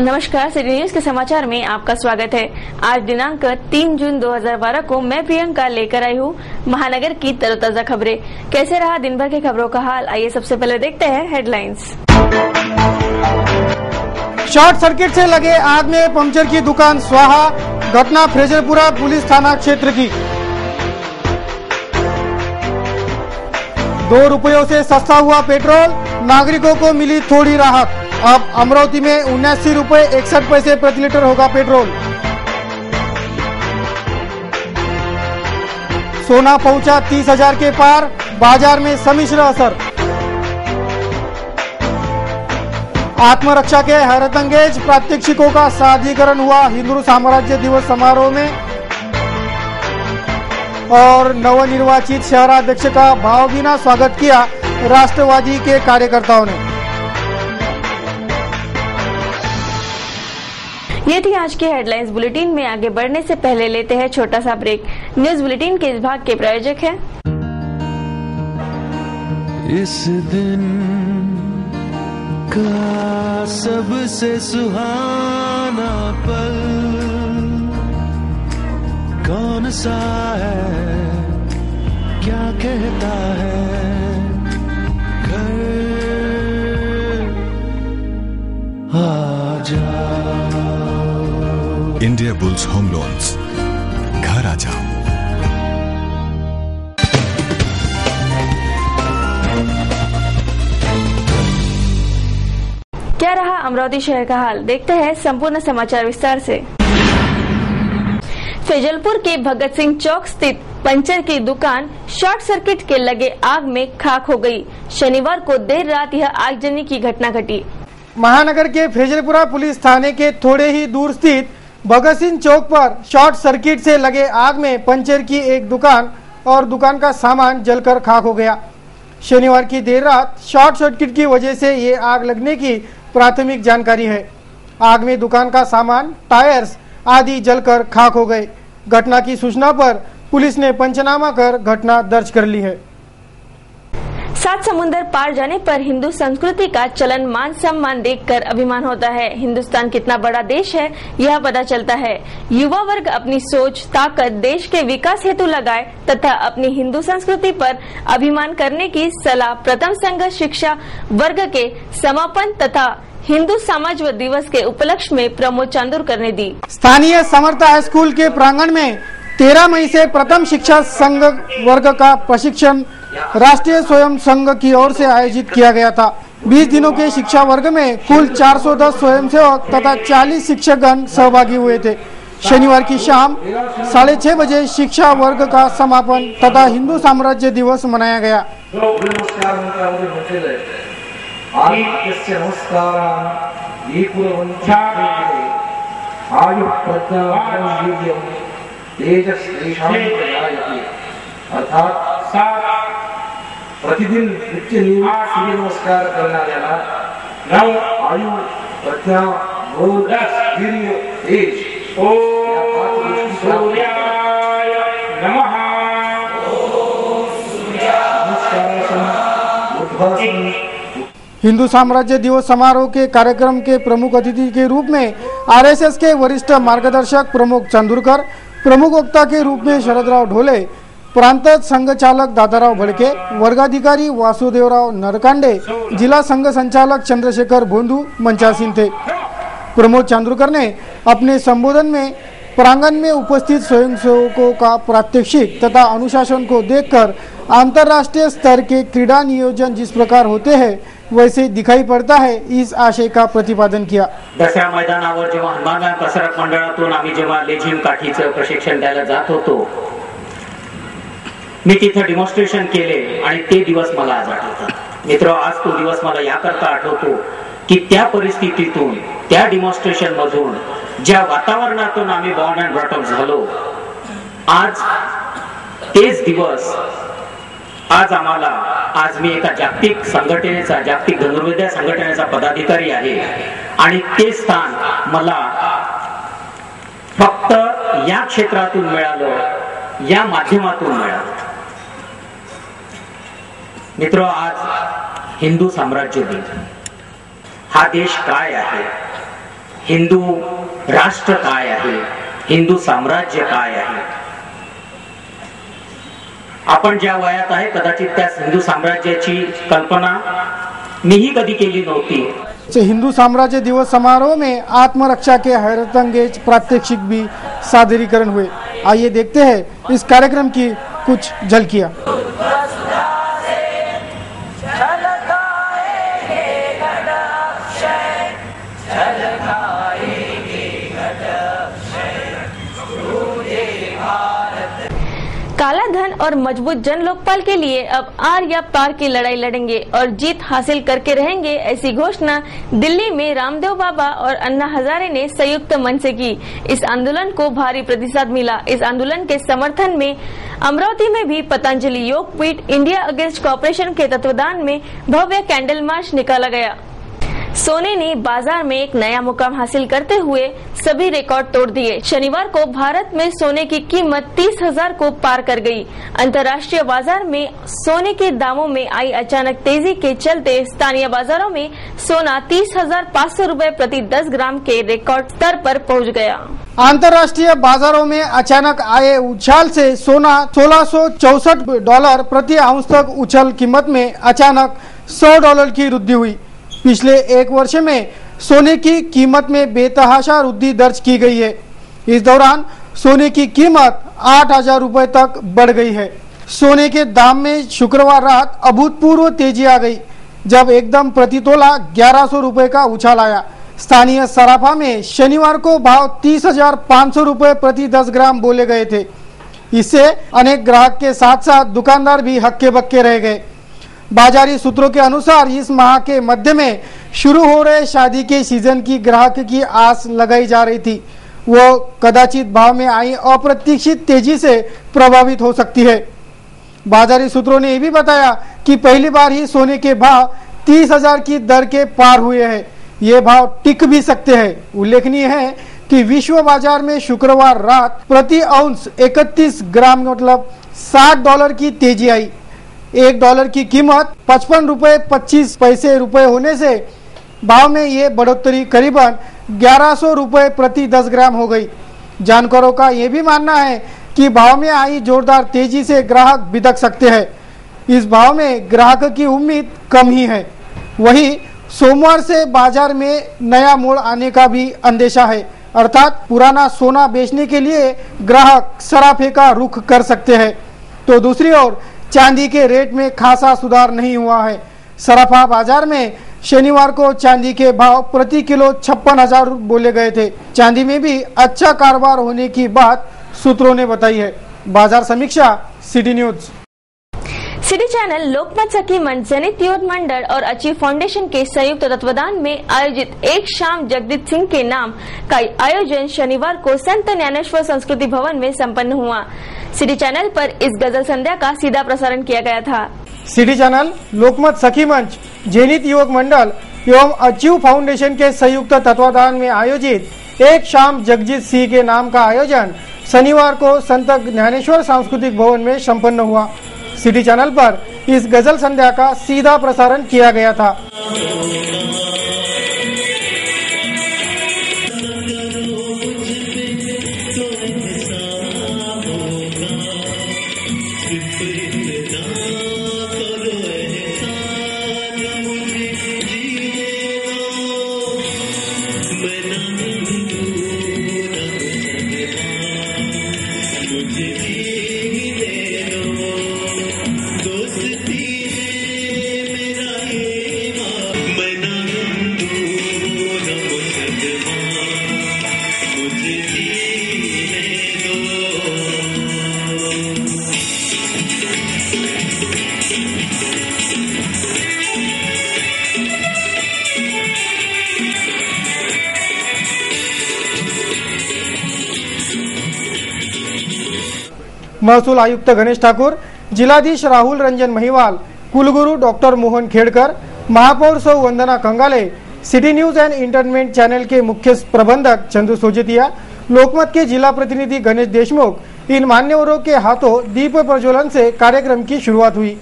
नमस्कार, city news के समाचार में आपका स्वागत है। आज दिनांक 3 जून 2012 को मैं प्रियंका लेकर आई हूँ महानगर की तरोताजा खबरें। कैसे रहा दिन भर की खबरों का हाल, आइए सबसे पहले देखते हैं हेडलाइंस। शॉर्ट सर्किट से लगे आग में पंचर की दुकान स्वाहा। घटना फ्रेजरपुरा पुलिस थाना क्षेत्र की। 2 रुपयों से सस्ता हुआ पेट्रोल, नागरिकों को मिली थोड़ी राहत। अब अमरावती में 79 रुपये 61 पैसे प्रति लीटर होगा पेट्रोल। सोना पहुंचा 30,000 के पार, बाजार में सम्मिश्र असर। आत्मरक्षा के हैरतअंगेज प्रात्यक्षिकों का सादरीकरण हुआ हिंदू साम्राज्य दिवस समारोह में। और नवनिर्वाचित शहराध्यक्ष का भावभीना स्वागत किया राष्ट्रवादी के कार्यकर्ताओं ने। ये थी आज की हेडलाइंस। बुलेटिन में आगे बढ़ने से पहले लेते हैं छोटा सा ब्रेक। न्यूज बुलेटिन के इस भाग के प्रायोजक हैं इस दिन का सबसे सुहाना पल कौन सा है, क्या कहता है घर आ जा। इंडिया बुल्स होम लोन्स, घर आ जाओ। क्या रहा अमरावती शहर का हाल, देखते हैं संपूर्ण समाचार विस्तार से। फैजलपुर के भगत सिंह चौक स्थित पंचर की दुकान शॉर्ट सर्किट के लगे आग में खाक हो गई। शनिवार को देर रात यह आगजनी की घटना घटी। महानगर के फ्रेजरपुरा पुलिस थाने के थोड़े ही दूर स्थित भगत सिंह चौक पर शॉर्ट सर्किट से लगे आग में पंचर की एक दुकान और दुकान का सामान जलकर खाक हो गया। शनिवार की देर रात शॉर्ट सर्किट की वजह से ये आग लगने की प्राथमिक जानकारी है। आग में दुकान का सामान, टायर्स आदि जलकर खाक हो गए। घटना की सूचना पर पुलिस ने पंचनामा कर घटना दर्ज कर ली है। 7 समुंदर पार जाने पर हिंदू संस्कृति का चलन मान सम्मान देखकर अभिमान होता है। हिंदुस्तान कितना बड़ा देश है यह पता चलता है। युवा वर्ग अपनी सोच ताकत देश के विकास हेतु लगाए तथा अपनी हिंदू संस्कृति पर अभिमान करने की सलाह प्रथम संघ शिक्षा वर्ग के समापन तथा हिंदू समाजवादी दिवस के उपलक्ष्य में प्रमोद चांदुरकर ने दी। स्थानीय समर्था हाई स्कूल के प्रांगण में 13 मई से प्रथम शिक्षा संघ वर्ग का प्रशिक्षण राष्ट्रीय स्वयं संघ की ओर से आयोजित किया गया था। 20 दिनों के शिक्षा वर्ग में कुल 410 स्वयंसेवक तथा 40 शिक्षकगण सहभागी हुए थे। शनिवार की शाम 6:30 बजे शिक्षा वर्ग का समापन तथा हिंदू साम्राज्य दिवस मनाया गया। प्रतिदिन नित्य नियमित सूर्य नमस्कार करणाऱ्याला आयु प्रज्ञा बोध वीर्य तेज ओम सूर्याय नमः। हिंदू साम्राज्य दिवस समारोह के कार्यक्रम के प्रमुख अतिथि के रूप में आरएसएस के वरिष्ठ मार्गदर्शक प्रमोद चांदुरकर, प्रमुख वक्ता के रूप में शरदराव ढोले, प्रांत संघ चालक दादाराव भड़के, वर्गाधिकारी वासुदेवराव नरकांडे, जिला संघ संचालक चंद्रशेखर भोंदू मंचासीन थे। प्रमोद चांदुरकर ने अपने संबोधन में प्रांगण में उपस्थित स्वयंसेवकों का प्रात्यक्षिक तथा अनुशासन को देखकर अंतर्राष्ट्रीय स्तर के क्रीडा नियोजन जिस प्रकार होते हैं वैसे दिखाई पड़ता है, इस आशय का प्रतिपादन किया। दसऱ्या मैदानावर जेव्हा हनुमान प्रसारक मंडळातून आम्ही जेव्हा लेझिम काठीचं प्रशिक्षण द्यायला जात होतो, मी तिथे डेमॉन्स्ट्रेशन केले आणि ते दिवस मला आज आठवतात। मित्र, आज तो दिवस मला याकरता आठवतो की त्या परिस्थितीतून, त्या डेमॉन्स्ट्रेशन मधून, ज्या वातावरणातून आम्ही बॉर्न अँड ब्रॉट अप झालो, आज तेच दिवस आज आम्हाला, आज मी एका जागतिक संघटनेचा, जागतिक धनुर्विद्या संघटनेचा पदाधिकारी आहे आणि ते स्थान मला फक्त या क्षेत्रातून मिळालं, या माध्यमातून मिळालं। मित्र, आज हिंदू साम्राज्य दिन, हा देश काय आहे हिंदू राष्ट्र काय आहे, हिंदू साम्राज्य काय आहे. आपण ज्या वयात आहे कदाचित त्या हिंदू साम्राज्याची कल्पना मीही कधी केली नव्हती. हिंदू साम्राज्य दिवस समारोह में आत्मरक्षा के हैरतअंगेज प्रात्यक्षिक भी सादरीकरण हुए. आइए देखते हैं इस कार्यक्रम की कुछ झलकियां. काला धन और मजबूत जन लोकपाल के लिए अब आर या पार की लड़ाई लड़ेंगे और जीत हासिल करके रहेंगे, ऐसी घोषणा दिल्ली में रामदेव बाबा और अन्ना हजारे ने संयुक्त मन से की. इस आंदोलन को भारी प्रतिसाद मिला. इस आंदोलन के समर्थन में अमरावती में भी पतंजलि योग पीठ इंडिया अगेंस्ट कॉर्पोरेशन के तत्वाधान में भव्य कैंडल मार्च निकाला गया. सोने ने बाजार में एक नया मुकाम हासिल करते हुए सभी रिकॉर्ड तोड़ दिए. शनिवार को भारत में सोने की कीमत 30,000 को पार कर गई. अंतर्राष्ट्रीय बाजार में सोने के दामों में आई अचानक तेजी के चलते स्थानीय बाजारों में सोना 30,500 रुपए प्रति 10 ग्राम के रिकॉर्ड स्तर पर पहुंच गया. अंतर्राष्ट्रीय बाजारों में अचानक आए उछाल से सोना $1664 प्रति आउंस तक उछल कीमत में अचानक $100 की वृद्धि हुई. पिछले एक वर्ष में सोने की कीमत में बेतहाशा वृद्धि दर्ज की गई है. इस दौरान सोने की कीमत 8,000 रुपए तक बढ़ गई है. सोने के दाम में शुक्रवार रात अभूतपूर्व तेजी आ गई जब एकदम प्रति तोला 1,100 रुपए का उछाल आया. स्थानीय सराफा में शनिवार को भाव 30,500 रुपए प्रति 10 ग्राम बोले गए थे. इससे अनेक ग्राहक के साथ साथ दुकानदार भी हक्के बक्के रह गए. बाजारी सूत्रों के अनुसार इस माह के मध्य में शुरू हो रहे शादी के सीजन की ग्राहक की आस लगाई जा रही थी. वो कदाचित भाव में आई अप्रत्याशित तेजी से प्रभावित हो सकती है. बाजारी सूत्रों ने ये भी बताया कि पहली बार ही सोने के भाव 30,000 की दर के पार हुए हैं. ये भाव टिक भी सकते हैं. उल्लेखनीय है कि विश्व बाजार में शुक्रवार रात प्रति आउंस 31 ग्राम मतलब $60 की तेजी आई. $1 की कीमत 55 रुपए 25 पैसे होने से भाव में ये बढ़ोतरी करीबन 1,100 रुपए प्रति 10 ग्राम हो गई. जानकारों का ये भी मानना है कि भाव में आई जोरदार तेजी से ग्राहक बिदक सकते हैं. इस भाव में ग्राहक की उम्मीद कम ही है. वहीं सोमवार से बाजार में नया मोड़ आने का भी अंदेशा है. अर्थात पुराना सोना बेचने के लिए ग्राहक सराफे का रुख कर सकते हैं. तो दूसरी ओर चांदी के रेट में खासा सुधार नहीं हुआ है. सराफा बाजार में शनिवार को चांदी के भाव प्रति किलो 56,000 बोले गए थे. चांदी में भी अच्छा कारोबार होने की बात सूत्रों ने बताई है. बाजार समीक्षा सिटी न्यूज. सिटी चैनल, लोकमत सखी मंच, जनित युवक मंडल और अचीव फाउंडेशन के संयुक्त तत्वाधान में आयोजित एक शाम जगदीश सिंह के नाम का आयोजन शनिवार को संत ज्ञानेश्वर संस्कृति भवन में संपन्न हुआ. सिटी चैनल पर इस गजल संध्या का सीधा प्रसारण किया गया था. सिटी चैनल, लोकमत सखी मंच, जनित युवक मंडल एवं अचीव फाउंडेशन के संयुक्त तत्वाधान में आयोजित एक शाम जगजीत सिंह के नाम का आयोजन शनिवार को संत ज्ञानेश्वर सांस्कृतिक भवन में संपन्न हुआ. सिटी चैनल पर इस गजल संध्या का सीधा प्रसारण किया गया था. महसूल आयुक्त गणेश ठाकुर, जिलाधीश राहुल रंजन महिवाल, कुलगुरु डॉक्टर मोहन खेड़कर, महापौर सौ Vandana Kangale, city news and entertainment channel के मुख्य प्रबंधक चंदू सोजतिया, लोकमत के जिला प्रतिनिधि गणेश देशमुख, इन मान्यवरों के हाथों दीप प्रज्वलन से कार्यक्रम की शुरुआत हुई.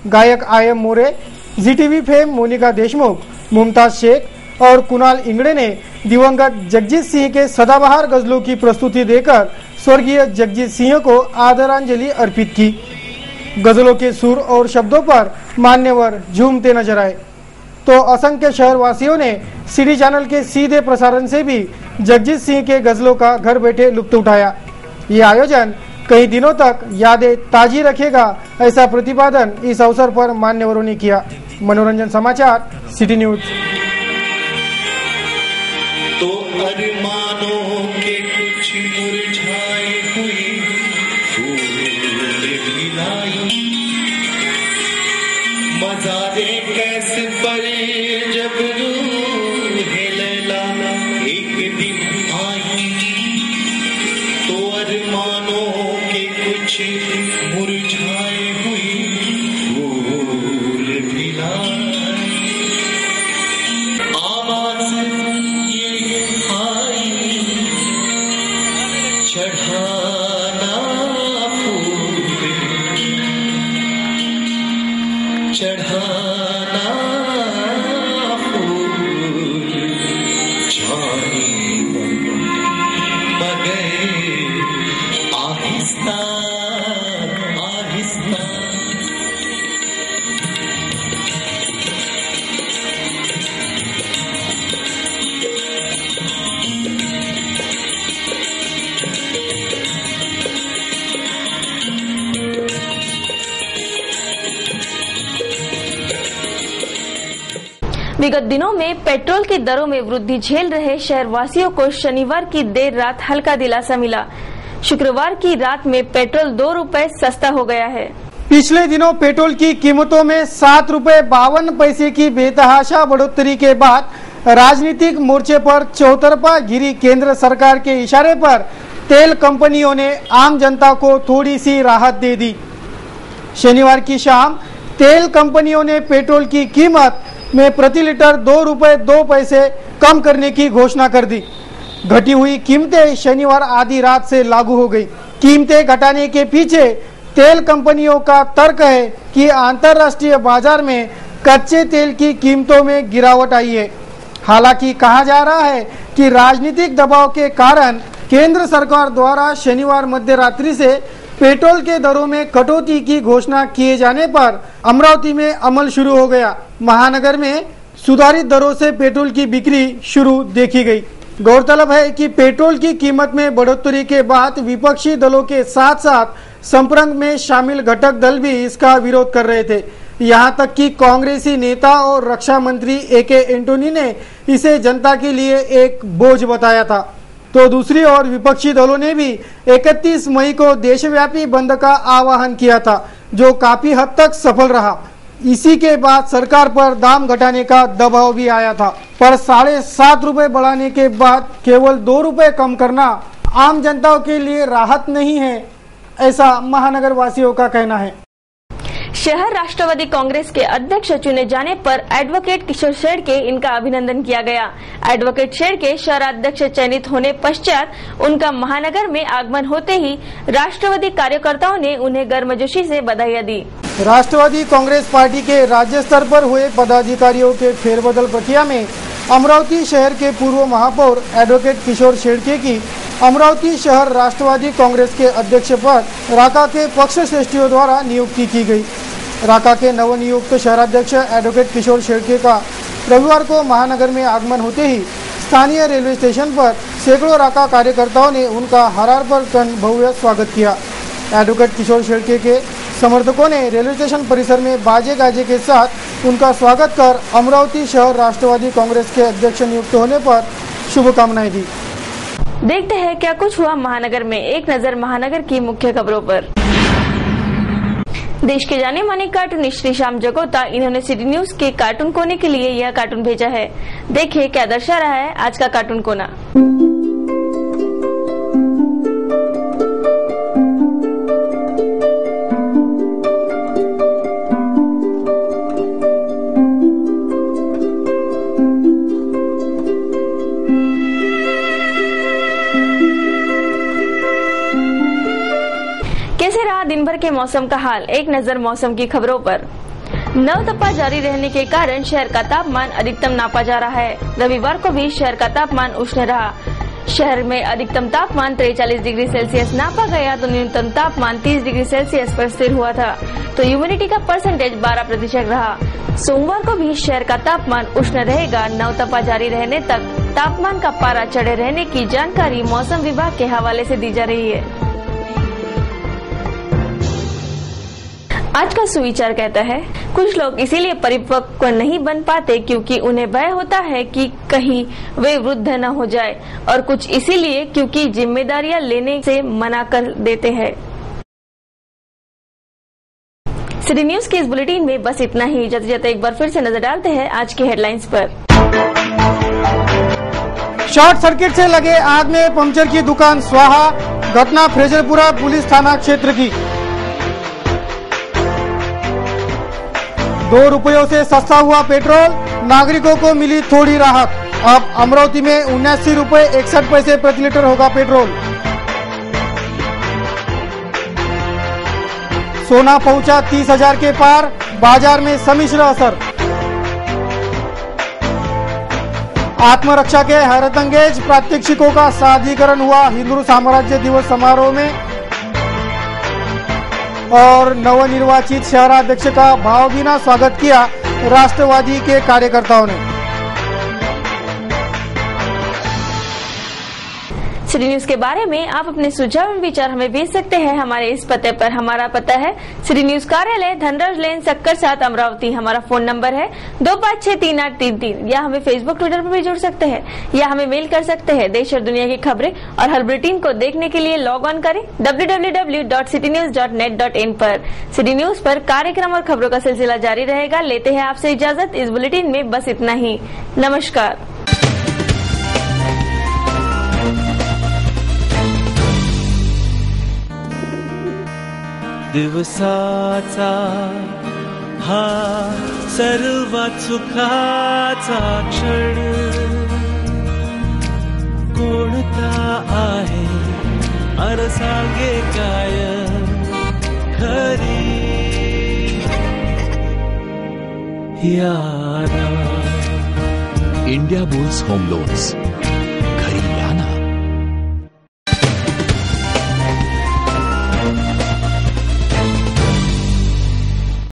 गायक IM मोरे, ZTV फेम मोनिका देशमुख, मुमताज शेख और कुणाल इंगड़े ने दिवंगत जगजीत सिंह के सदाबहार गजलों की प्रस्तुति देकर स्वर्गीय जगजीत सिंह को आदरांजलि अर्पित की। गजलों के सुर और शब्दों पर मान्यवर झूमते नजर आए तो असंख्य शहरवासियों ने सिटी चैनल के सीधे प्रसारण से भी जगजीत सिंह के गजलों का घर बैठे लुत्फ उठाया। ये आयोजन कई दिनों तक यादें ताजी रखेगा, ऐसा प्रतिपादन इस अवसर पर मान्यवरों ने किया। मनोरंजन समाचार, सिटी न्यूज। तो अरमानों के कुछ मुरझाए हुई फूल भी लाई, मज़ारे कैसे परे जब रूहे लैला एक दिन आई। तो अरमानों के कुछ मुरझाए हुई फूल भी लाई, आवाज़ ये आई चढ़ाना फूल, चढ़ाना फूल जाने मगर आहिस्ता आहिस्ता। विगत दिनों में पेट्रोल की दरों में वृद्धि झेल रहे शहरवासियों को शनिवार की देर रात हल्का दिलासा मिला। शुक्रवार की रात में पेट्रोल 2 रुपए सस्ता हो गया है। पिछले दिनों पेट्रोल की कीमतों में 7 रुपए 52 पैसे की बेतहाशा बढ़ोतरी के बाद राजनीतिक मोर्चे पर चौतरफा घिरी केंद्र सरकार के इशारे पर तेल कंपनियों ने आम जनता को थोड़ी सी राहत दे दी। शनिवार की शाम तेल कंपनियों ने पेट्रोल की कीमत में प्रति लीटर 2 रुपए 2 पैसे कम करने की घोषणा कर दी। घटी हुई कीमतें शनिवार आधी रात से लागू हो गई। कीमतें घटाने के पीछे तेल कंपनियों का तर्क है कि अंतर्राष्ट्रीय बाजार में कच्चे तेल की कीमतों में गिरावट आई है। हालांकि कहा जा रहा है कि राजनीतिक दबाव के कारण केंद्र सरकार द्वारा शनिवार मध्य रात्रि से पेट्रोल के दरों में कटौती की घोषणा किए जाने पर अमरावती में अमल शुरू हो गया। महानगर में सुधारित दरों से पेट्रोल की बिक्री शुरू देखी गई। गौरतलब है कि पेट्रोल की कीमत में बढ़ोतरी के बाद विपक्षी दलों के साथ साथ संपर्क में शामिल घटक दल भी इसका विरोध कर रहे थे। यहां तक कि कांग्रेसी नेता और रक्षा मंत्री AK एंटोनी ने इसे जनता के लिए एक बोझ बताया था। तो दूसरी ओर विपक्षी दलों ने भी 31 मई को देशव्यापी बंद का आह्वान किया था, जो काफी हद तक सफल रहा। इसी के बाद सरकार पर दाम घटाने का दबाव भी आया था, पर 7.5 रुपए बढ़ाने के बाद केवल 2 रुपए कम करना आम जनता के लिए राहत नहीं है, ऐसा महानगर वासियों का कहना है। शहर राष्ट्रवादी कांग्रेस के अध्यक्ष चुने जाने पर एडवोकेट किशोर शेड़के इनका अभिनंदन किया गया। एडवोकेट शेड़के शहराध्यक्ष चयनित होने पश्चात उनका महानगर में आगमन होते ही राष्ट्रवादी कार्यकर्ताओं ने उन्हें गर्मजोशी से बधाइयां दी। राष्ट्रवादी कांग्रेस पार्टी के राज्य स्तर पर हुए पदाधिकारियों के फेरबदल प्रक्रिया में अमरावती शहर के पूर्व महापौर एडवोकेट किशोर शेड़के की अमरावती शहर राष्ट्रवादी कांग्रेस के अध्यक्ष पद राका के पक्ष श्रेष्ठियों द्वारा नियुक्ति की गई। राका के नवनियुक्त शहराध्यक्ष एडवोकेट किशोर शेड़के का रविवार को महानगर में आगमन होते ही स्थानीय रेलवे स्टेशन पर सैकड़ों राका कार्यकर्ताओं ने उनका हरार पर भव्य स्वागत किया। एडवोकेट किशोर शेड़के के समर्थकों ने रेलवे स्टेशन परिसर में बाजे गाजे के साथ उनका स्वागत कर अमरावती शहर राष्ट्रवादी कांग्रेस के अध्यक्ष नियुक्त होने पर शुभकामनाएं दी। देखते हैं क्या कुछ हुआ महानगर में। एक नजर महानगर की मुख्य खबरों पर। देश के जाने माने कार्टूनिस्ट श्रीशाम जगोता, इन्होंने सिटी न्यूज के कार्टून कोने के लिए यह कार्टून भेजा है। देखिए क्या दर्शा रहा है आज का कार्टून कोना। कैसे रहा दिन भर के मौसम का हाल, एक नजर मौसम की खबरों पर। नवतपा जारी रहने के कारण शहर का तापमान अधिकतम नापा जा रहा है। रविवार को भी शहर का तापमान उष्ण रहा। शहर में अधिकतम तापमान 43 डिग्री सेल्सियस नापा गया तो न्यूनतम तापमान 30 डिग्री सेल्सियस पर स्थिर हुआ था, तो ह्यूमिडिटी का परसेंटेज 12% रहा। सोमवार को भी शहर का तापमान उष्ण रहेगा। नवतपा जारी रहने तक तापमान का पारा चढ़े रहने की जानकारी मौसम विभाग के हवाले से दी जा रही है। आज का सुविचार कहता है, कुछ लोग इसीलिए परिपक्व नहीं बन पाते क्योंकि उन्हें भय होता है कि कहीं वे वृद्ध न हो जाए, और कुछ इसीलिए क्योंकि जिम्मेदारियां लेने से मना कर देते हैं। सिटी न्यूज के इस बुलेटिन में बस इतना ही। जाते जाते एक बार फिर से नजर डालते हैं आज की हेडलाइंस पर। शॉर्ट सर्किट से लगे आग में पंचर की दुकान स्वाहा। घटना फ्रेजरपुरा पुलिस थाना क्षेत्र की। 2 रुपयों से सस्ता हुआ पेट्रोल, नागरिकों को मिली थोड़ी राहत। अब अमरावती में 79 रुपये 61 पैसे प्रति लीटर होगा पेट्रोल। सोना पहुंचा 30,000 के पार, बाजार में सम्मिश्र असर। आत्मरक्षा के हैरतअंगेज प्रात्यक्षिकों का सादीकरण हुआ हिंदू साम्राज्य दिवस समारोह में, और नवनिर्वाचित शहराध्यक्ष का भावभीना स्वागत किया राष्ट्रवादी के कार्यकर्ताओं ने। सिटी न्यूज के बारे में आप अपने सुझाव एवं विचार हमें भेज सकते हैं हमारे इस पते पर। हमारा पता है सिटी न्यूज कार्यालय, धनराज लेन, सक्कर 7, अमरावती। हमारा फोन नंबर है 25633833। या हमें फेसबुक, ट्विटर पर भी जुड़ सकते हैं, या हमें मेल कर सकते हैं। देश और दुनिया की खबरें और हर बुलेटिन को देखने के लिए लॉग ऑन करें www.citynews.net.in पर। सिटी न्यूज पर कार्यक्रम और खबरों का सिलसिला जारी रहेगा। लेते हैं आपसे इजाजत। इस बुलेटिन में बस इतना ही। नमस्कार। दिवसाचा हा सर्वात सुखाचा क्षण कोणता आहे अरे सांगे काय खरी यारा। India bulls home loans,